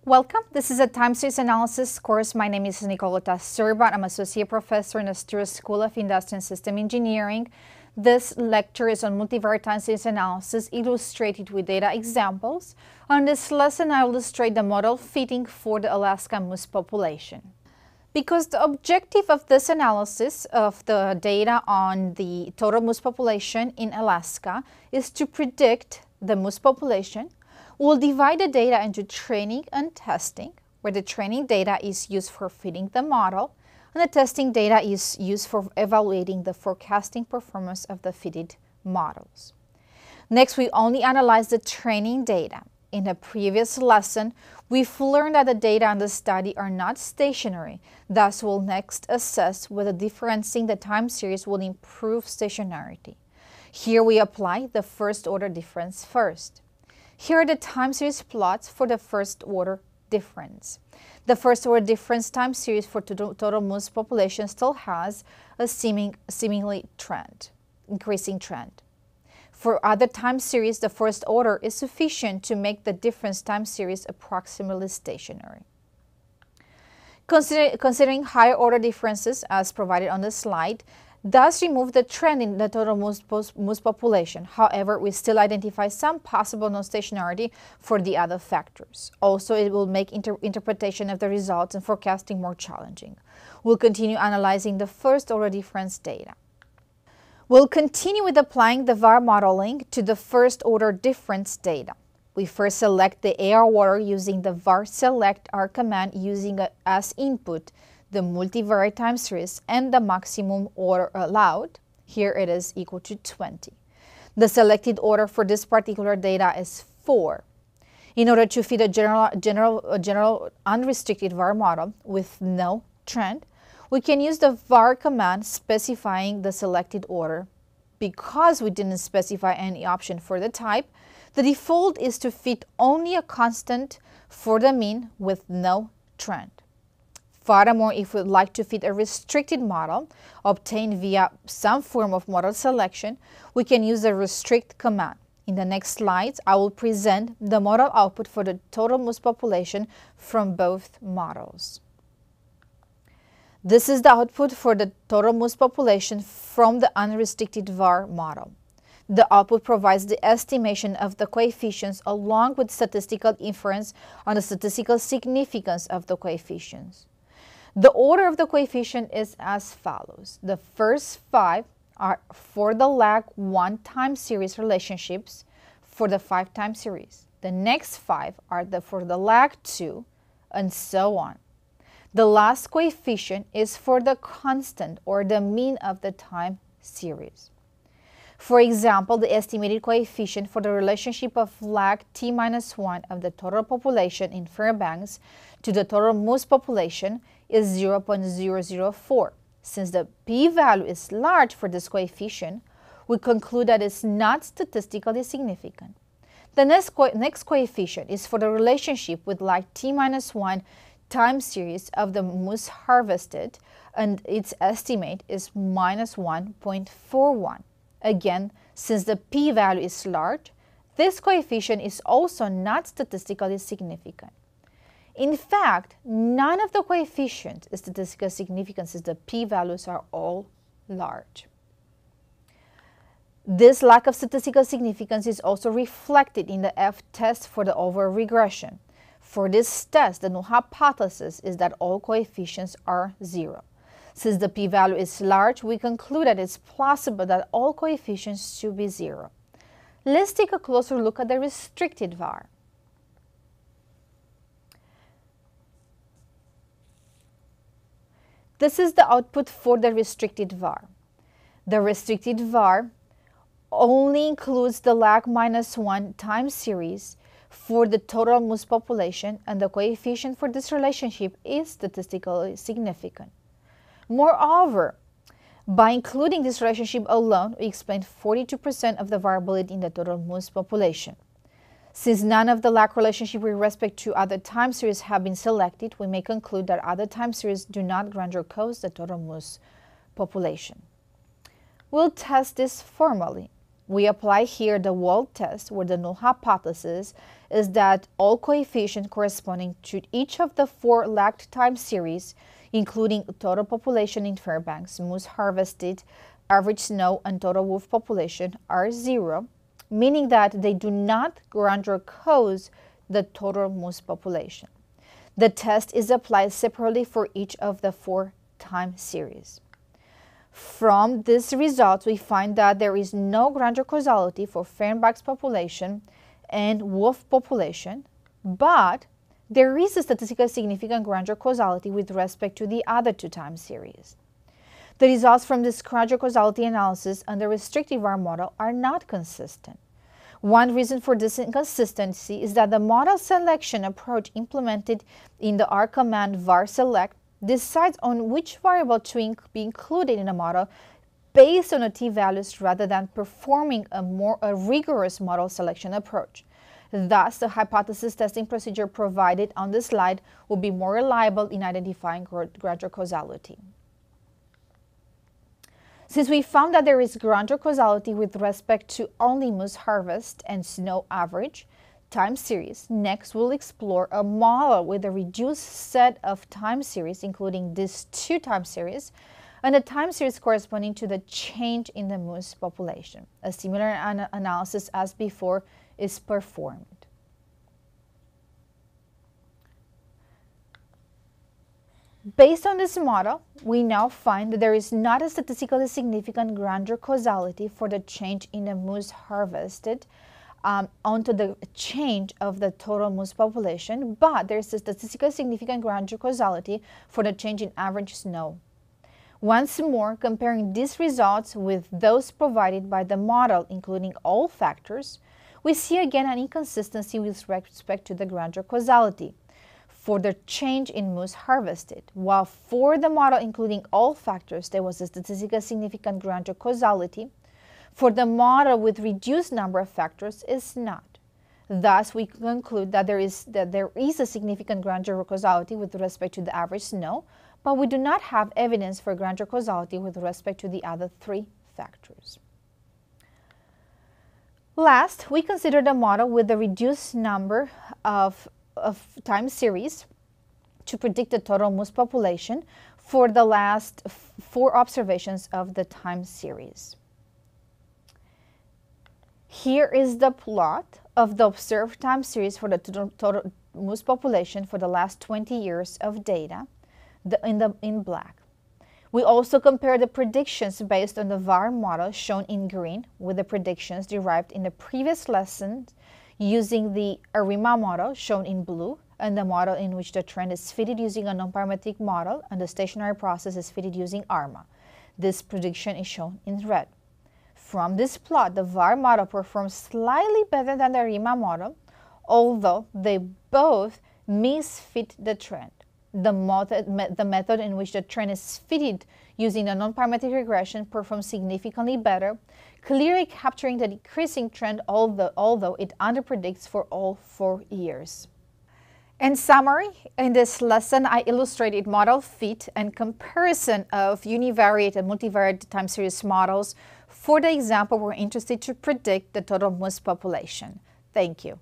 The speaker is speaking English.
Welcome. This is a time series analysis course. My name is Nicoleta Serbat. I'm associate professor in the Stewart School of Industry and System Engineering. This lecture is on multivariate time series analysis illustrated with data examples. On this lesson, I will illustrate the model fitting for the Alaska moose population. Because the objective of this analysis of the data on the total moose population in Alaska is to predict the moose population, we'll divide the data into training and testing, where the training data is used for fitting the model, and the testing data is used for evaluating the forecasting performance of the fitted models. Next, we only analyze the training data. In a previous lesson, we've learned that the data on the study are not stationary. Thus, we'll next assess whether differencing the time series will improve stationarity. Here we apply the first order difference first. Here are the time series plots for the first order difference. The first order difference time series for total moose population still has a seemingly increasing trend. For other time series, the first order is sufficient to make the difference time series approximately stationary. Considering higher order differences as provided on the slide, does remove the trend in the total moose population. However, we still identify some possible non-stationarity for the other factors. Also, it will make interpretation of the results and forecasting more challenging. We'll continue analyzing the first order difference data. We'll continue with applying the VAR modeling to the first order difference data. We first select the AR order using the var select R command using as input the multivariate time series and the maximum order allowed. Here it is equal to 20. The selected order for this particular data is 4. In order to fit a general unrestricted VAR model with no trend, we can use the var command specifying the selected order. Because we didn't specify any option for the type, the default is to fit only a constant for the mean with no trend. Furthermore, if we'd like to fit a restricted model obtained via some form of model selection, we can use the restrict command. In the next slides, I will present the model output for the total moose population from both models. This is the output for the total moose population from the unrestricted VAR model. The output provides the estimation of the coefficients along with statistical inference on the statistical significance of the coefficients. The order of the coefficient is as follows. The first 5 are for the lag 1 time series relationships for the 5 time series. The next 5 are for the lag 2, and so on. The last coefficient is for the constant or the mean of the time series. For example, the estimated coefficient for the relationship of lag t-1 of the total population in Fairbanks to the total moose population is 0.004. Since the p-value is large for this coefficient, we conclude that it's not statistically significant. The next coefficient is for the relationship with lag t-1 time series of the moose harvested, and its estimate is minus 1.41. Again, since the p-value is large, this coefficient is also not statistically significant. In fact, none of the coefficients is statistically significant since the p-values are all large. This lack of statistical significance is also reflected in the F-test for the overall regression. For this test, the null hypothesis is that all coefficients are 0. Since the p-value is large, we conclude that it's plausible that all coefficients should be 0. Let's take a closer look at the restricted VAR. This is the output for the restricted VAR. The restricted VAR only includes the lag -1 time series for the total moose population, and the coefficient for this relationship is statistically significant. Moreover, by including this relationship alone, we explain 42% of the variability in the total moose population. Since none of the lag relationship with respect to other time series have been selected, we may conclude that other time series do not grandeur cause the total moose population. We'll test this formally. We apply here the Wald test, where the null hypothesis is that all coefficients corresponding to each of the 4 lagged time series, including total population in Fairbanks, moose harvested, average snow, and total wolf population, are 0, meaning that they do not grandeur cause the total moose population. The test is applied separately for each of the 4 time series. From these results, we find that there is no grandeur causality for Fairbanks population and wolf population, but there is a statistically significant grandeur causality with respect to the other 2 time series. The results from this grandeur causality analysis and the restrictive VAR model are not consistent. One reason for this inconsistency is that the model selection approach implemented in the R command var select decides on which variable to be included in a model based on the t-values rather than performing a more rigorous model selection approach. Thus, the hypothesis testing procedure provided on this slide will be more reliable in identifying grandeur causality. Since we found that there is grandeur causality with respect to only moose harvest and snow average time series, next we'll explore a model with a reduced set of time series, including these 2 time series, and a time series corresponding to the change in the moose population. A similar analysis as before is performed. Based on this model, we now find that there is not a statistically significant grandeur causality for the change in the moose harvested onto the change of the total moose population, but there is a statistically significant grandeur causality for the change in average snow. Once more, comparing these results with those provided by the model, including all factors, we see again an inconsistency with respect to the grandeur causality for the change in moose harvested, while for the model including all factors there was a statistically significant grandeur causality, for the model with reduced number of factors is not. Thus, we conclude that there is a significant grandeur causality with respect to the average snow, but we do not have evidence for grandeur causality with respect to the other 3 factors. Last, we consider the model with the reduced number of time series to predict the total moose population for the last 4 observations of the time series. Here is the plot of the observed time series for the total moose population for the last 20 years of data in black. We also compare the predictions based on the VAR model shown in green with the predictions derived in the previous lesson using the ARIMA model shown in blue and the model in which the trend is fitted using a non-parametric model and the stationary process is fitted using ARMA. This prediction is shown in red. From this plot, the VAR model performs slightly better than the ARIMA model, although they both misfit the trend. The method in which the trend is fitted using the non-parametric regression performs significantly better, clearly capturing the decreasing trend, although it underpredicts for all 4 years. In summary, in this lesson, I illustrated model fit and comparison of univariate and multivariate time series models for the example we're interested to predict the total moose population. Thank you.